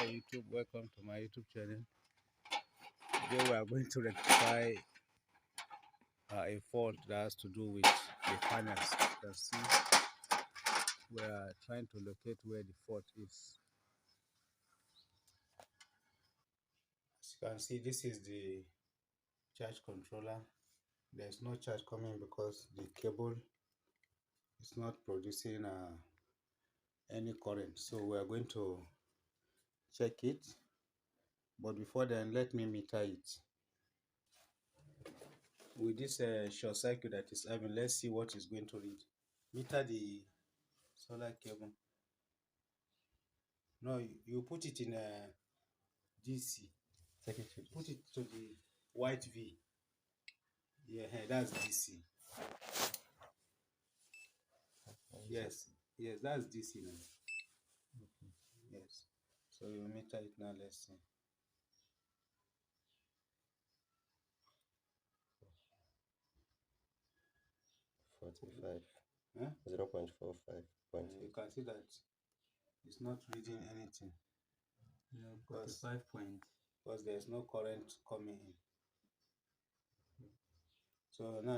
Hi YouTube, welcome to my YouTube channel. Today we are going to rectify a fault that has to do with the panels. You can see we are trying to locate where the fault is. As you can see, this is the charge controller. There's no charge coming because the cable is not producing any current. So we are going to check it. But before then, let me meter it. With this short circuit that is having, let's see what is going to read. Meter the solar cable. No, you put it in a DC. Put it to the white V. Yeah, that's DC. Yes, that's DC now. Yes. So you meter it now. Let's see. 45. Huh? 0.45. You can see that it's not reading anything. Yeah, 45 point. Because there's no current coming in. So now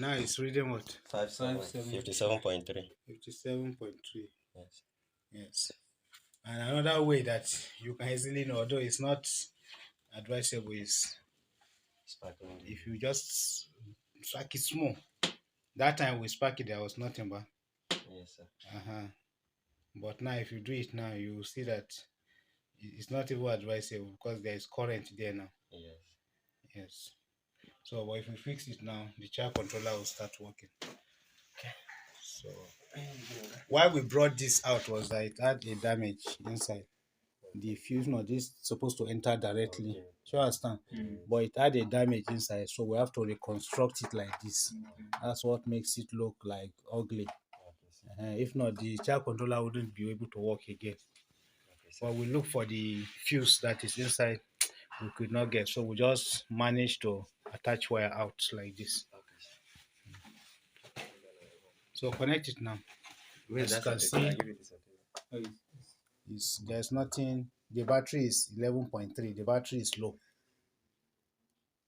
now it's reading what? 57.3. 57.3. Yes. Yes. And another way that you can easily know, although it's not advisable, is Sparkling. if you just spark it small. That time we spark it, there was nothing, but Yes, sir. but now if you do it now, you will see that it's not even advisable because there is current there now. Yes. Yes. So but if we fix it now, the charge controller will start working. Okay. So why we brought this out was that it had a damage inside. The fuse, no, this is supposed to enter directly. Okay. Do you understand? But it had a damage inside, so we have to reconstruct it like this. That's what makes it look like ugly. If not, the charge controller wouldn't be able to work again. But we look for the fuse that is inside, we could not get, so we just managed to attach wire out like this. So connect it now. As you can see, there's nothing. The battery is 11.3. The battery is low.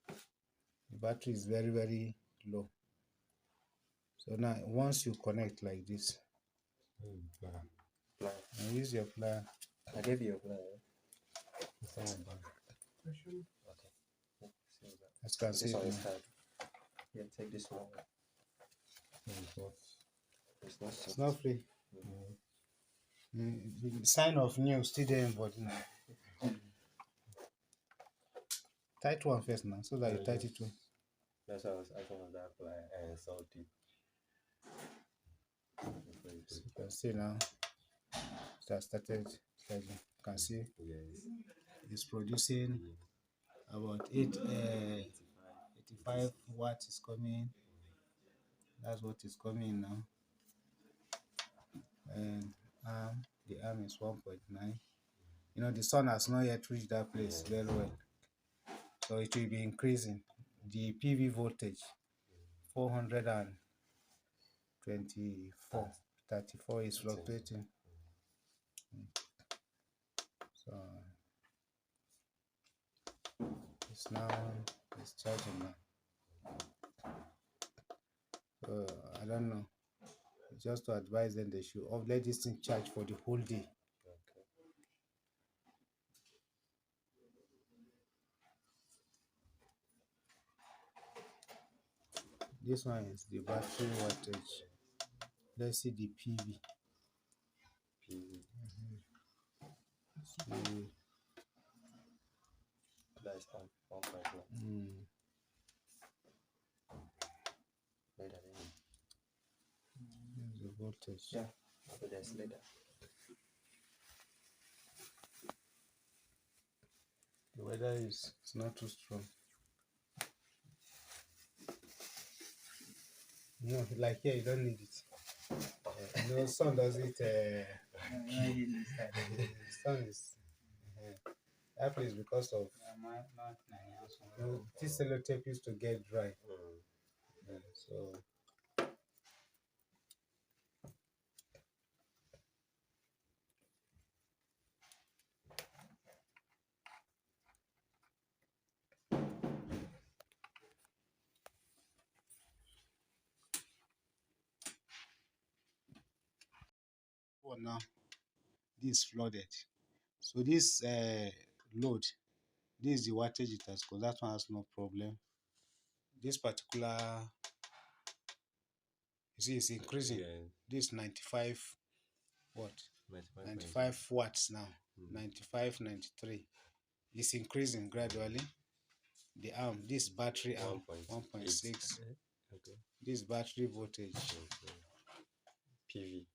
The battery is very, very low. So now once you connect like this, and use your plier. I gave you a plier. Okay. As you can see, This one is hard. Yeah, take this one. it's not free. The sign of new still there, but tight one first now, so that you tight it too. That's why I was asking of that plier and salty. So you can see now it has started charging. You can see it's producing about 85 watts is coming. That's what is coming now. And the arm is 1.9. You know, the sun has not yet reached that place very well. So it will be increasing. The PV voltage 424, 34 is fluctuating. So it's charging now. So I don't know. Just to advise them, they should let this thing charge for the whole day. This one is the battery wattage. Let's see the PV. That's 1.1. The voltage. Yeah, so there's later. The weather is not too strong. No, like here, you don't need it. No, sun does it. Sun is. That is because of. This sellotape used to get dry. So. For now, this is flooded. So this load, this is the wattage it has, because that one has no problem. This particular, you see, it's increasing. Yeah. This 95 watt, 95 watts now, 95, 93. It's increasing gradually. The arm, this battery arm, 1.6. Okay. This battery voltage. PV.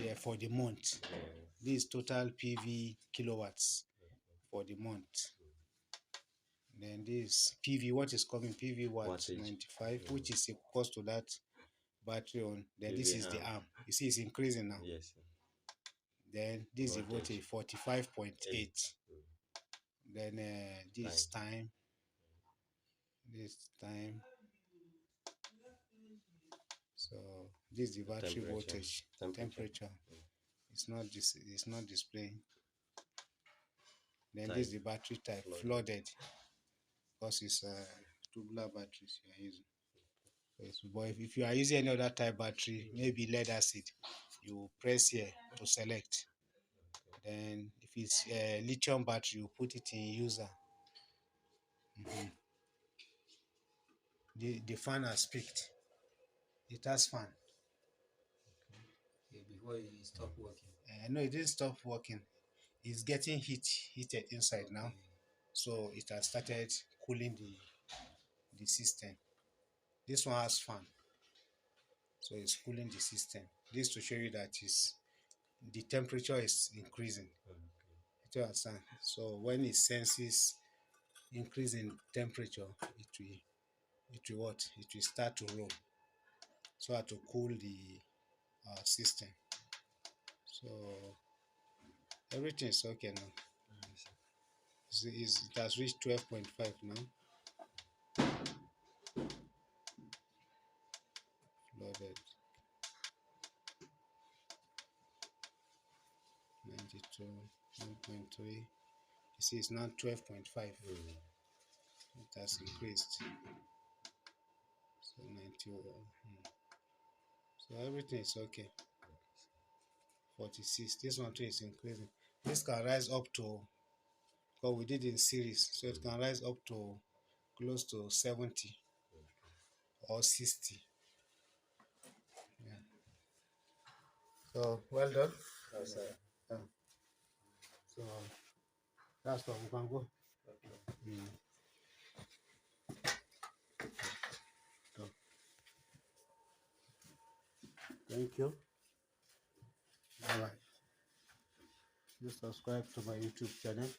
Yeah, for the month. Yeah. This total PV kilowatts for the month. Then this PV, what is coming? PV watts, 95, which is equal to that battery on. Then PV this is the arm. You see, it's increasing now. Yes. Then this is voltage 45.8. Then this time. So this is the battery voltage, temperature. It's not displaying. Then this is the battery type, flooded, because it's tubular batteries you are using. So but if you are using any other type battery, maybe lead acid, you press here to select. Then if it's lithium battery, you put it in user. The fan has peaked. It has fan. Okay, before it stopped working. No, it didn't stop working. It's getting heated inside now. So it has started cooling the system. This one has fan. So it's cooling the system. This to show you that the temperature is increasing. You understand? So when it senses increase in temperature, it will start to roll, so as to cool the system. So everything is okay now. It has reached 12.5 now. Loaded 92, 1.3. You see, it's now 12.5. It has increased. So 91. So everything is okay. 46. This one too is increasing. This can rise up to, because we did in series, so it can rise up to close to 70 or 60. Yeah. So well done. Yes, sir. So that's what we can go. So, thank you. All right. Just subscribe to my YouTube channel.